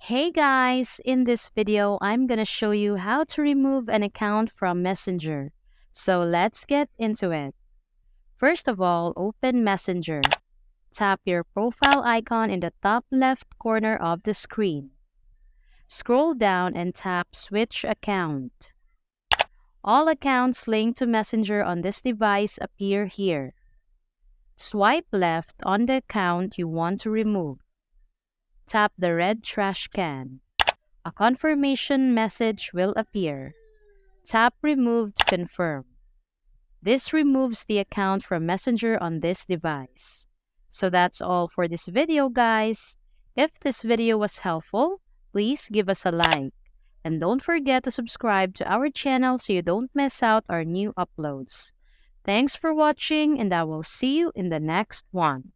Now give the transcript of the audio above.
Hey guys, in this video, I'm gonna show you how to remove an account from Messenger. So let's get into it. First of all, open Messenger. Tap your profile icon in the top left corner of the screen. Scroll down and tap Switch Account. All accounts linked to Messenger on this device appear here. Swipe left on the account you want to remove. Tap the red trash can. A confirmation message will appear. Tap Remove to confirm. This removes the account from Messenger on this device. So that's all for this video, guys. If this video was helpful, please give us a like. And don't forget to subscribe to our channel so you don't miss out our new uploads. Thanks for watching, and I will see you in the next one.